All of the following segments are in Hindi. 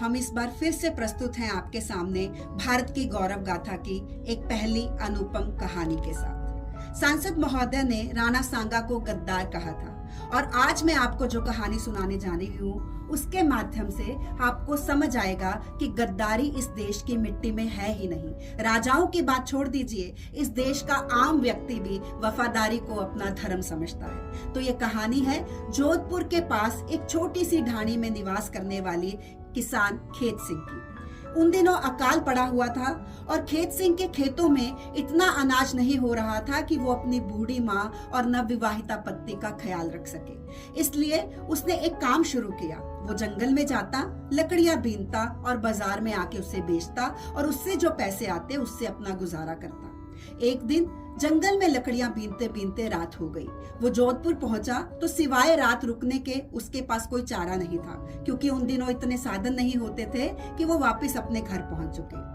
हम इस बार फिर से प्रस्तुत हैं आपके सामने भारत की गौरव गाथा की एक पहली अनुपम कहानी के साथ। सांसद महोदय ने राणा सांगा को गद्दार कहा था और आज मैं आपको जो कहानी सुनाने जा रही हूँ उसके माध्यम से आपको समझ आएगा कि गद्दारी इस देश की मिट्टी में है ही नहीं। राजाओं की बात छोड़ दीजिए, इस देश का आम व्यक्ति भी वफादारी को अपना धर्म समझता है। तो ये कहानी है जोधपुर के पास एक छोटी सी ढाणी में निवास करने वाली किसान खेत सिंह की। उन दिनों अकाल पड़ा हुआ था और खेत सिंह के खेतों में इतना अनाज नहीं हो रहा था कि वो अपनी बूढ़ी माँ और नवविवाहिता पत्नी का ख्याल रख सके। इसलिए उसने एक काम शुरू किया। वो जंगल में जाता, लकड़ियां बीनता और बाजार में आके उसे बेचता और उससे जो पैसे आते उससे अपना गुजारा करता। एक दिन जंगल में लकड़ियां बीनते बीनते रात हो गई। वो जोधपुर पहुंचा तो सिवाय रात रुकने के उसके पास कोई चारा नहीं था, क्योंकि उन दिनों इतने साधन नहीं होते थे कि वो वापस अपने घर पहुंच चुके।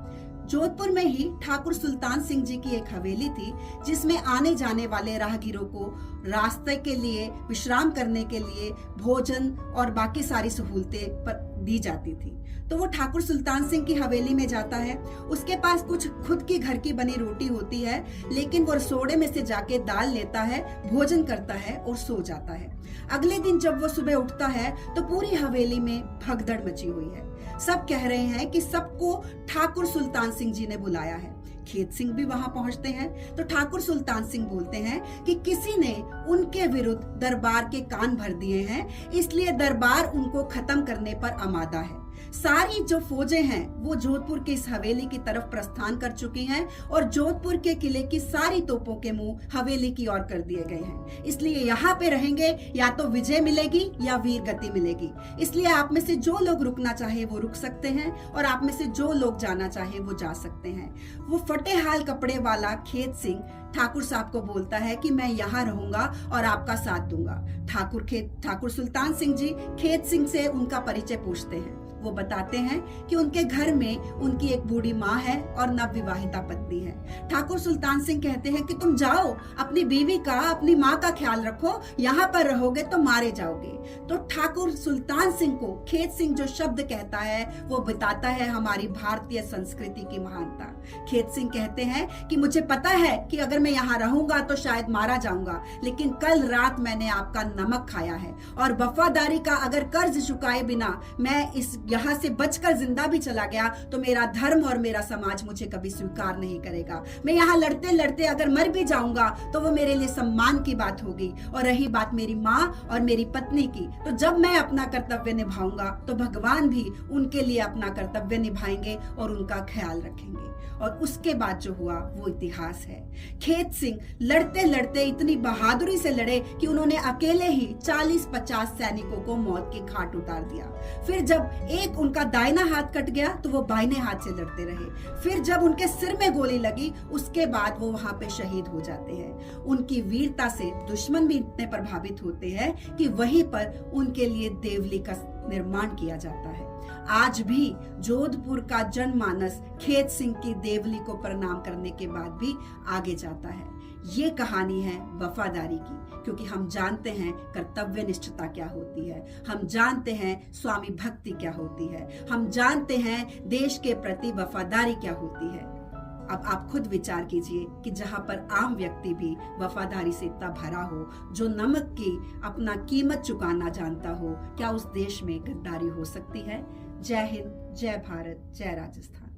जोधपुर में ही ठाकुर सुल्तान सिंह जी की एक हवेली थी, जिसमें आने जाने वाले राहगीरों को रास्ते के लिए, विश्राम करने के लिए भोजन और बाकी सारी सहूलतें दी जाती थी। तो वो ठाकुर सुल्तान सिंह की हवेली में जाता है। उसके पास कुछ खुद की घर की बनी रोटी होती है, लेकिन वो रसोड़े में से जाके दाल लेता है, भोजन करता है और सो जाता है। अगले दिन जब वो सुबह उठता है तो पूरी हवेली में भगदड़ मची हुई है। सब कह रहे हैं कि सबको ठाकुर सुल्तान सिंह जी ने बुलाया है। खेत सिंह भी वहां पहुंचते हैं तो ठाकुर सुल्तान सिंह बोलते हैं कि किसी ने उनके विरुद्ध दरबार के कान भर दिए हैं, इसलिए दरबार उनको खत्म करने पर आमादा है। सारी जो फौजें हैं वो जोधपुर की इस हवेली की तरफ प्रस्थान कर चुकी हैं और जोधपुर के किले की सारी तोपों के मुंह हवेली की ओर कर दिए गए हैं। इसलिए यहाँ पे रहेंगे या तो विजय मिलेगी या वीर गति मिलेगी। इसलिए आप में से जो लोग रुकना चाहे वो रुक सकते हैं और आप में से जो लोग जाना चाहे वो जा सकते हैं। वो फटे हाल कपड़े वाला खेत सिंह ठाकुर साहब को बोलता है कि मैं यहाँ रहूंगा और आपका साथ दूंगा। ठाकुर सुल्तान सिंह जी खेत सिंह से उनका परिचय पूछते हैं। वो बताते हैं कि उनके घर में उनकी एक बूढ़ी माँ है और नवविवाहिता पत्नी है। ठाकुर सुल्तान सिंह कहते हैं कि तुम जाओ, अपनी बीवी का, अपनी माँ का ख्याल रखो, यहाँ पर रहोगे तो मारे जाओगे। तो ठाकुर सुल्तान सिंह को खेत सिंह जो शब्द कहता है वो बताता है हमारी भारतीय संस्कृति की महानता। खेत सिंह कहते हैं कि मुझे पता है कि अगर मैं यहाँ रहूंगा तो शायद मारा जाऊंगा, लेकिन कल रात मैंने आपका नमक खाया है और वफादारी का अगर कर्ज चुकाए बिना मैं इस यहाँ से बचकर जिंदा भी चला गया तो मेरा धर्म और मेरा समाज मुझे कभी स्वीकार नहीं करेगा। मैं यहाँ लड़ते लड़ते अगर मर भी जाऊंगा तो वो मेरे लिए सम्मान की बात होगी। और रही बात मेरी माँ और मेरी पत्नी की, तो जब मैं अपना कर्तव्य निभाऊंगा तो भगवान भी उनके लिए अपना कर्तव्य निभाएंगे और उनका ख्याल रखेंगे। और उसके बाद जो हुआ वो इतिहास है। खेत सिंह लड़ते लड़ते इतनी बहादुरी से लड़े कि उन्होंने अकेले ही 40-50 सैनिकों को मौत की घाट उतार दिया। फिर जब एक उनका दाहिना हाथ कट गया तो वो बाइने हाथ से लड़ते रहे। फिर जब उनके सिर में गोली लगी उसके बाद वो वहां पे शहीद हो जाते हैं। उनकी वीरता से दुश्मन भी इतने प्रभावित होते हैं कि वहीं पर उनके लिए देवली का निर्माण किया जाता है। आज भी जोधपुर का जनमानस खेत सिंह की देवली को प्रणाम करने के बाद भी आगे जाता है। ये कहानी है वफादारी की, क्योंकि हम जानते हैं कर्तव्य निष्ठता क्या होती है, हम जानते हैं स्वामी भक्ति क्या होती है, हम जानते हैं देश के प्रति वफादारी क्या होती है। अब आप खुद विचार कीजिए कि जहां पर आम व्यक्ति भी वफादारी से इतना भरा हो, जो नमक की अपना कीमत चुकाना जानता हो, क्या उस देश में गद्दारी हो सकती है? जय हिंद, जय भारत, जय राजस्थान।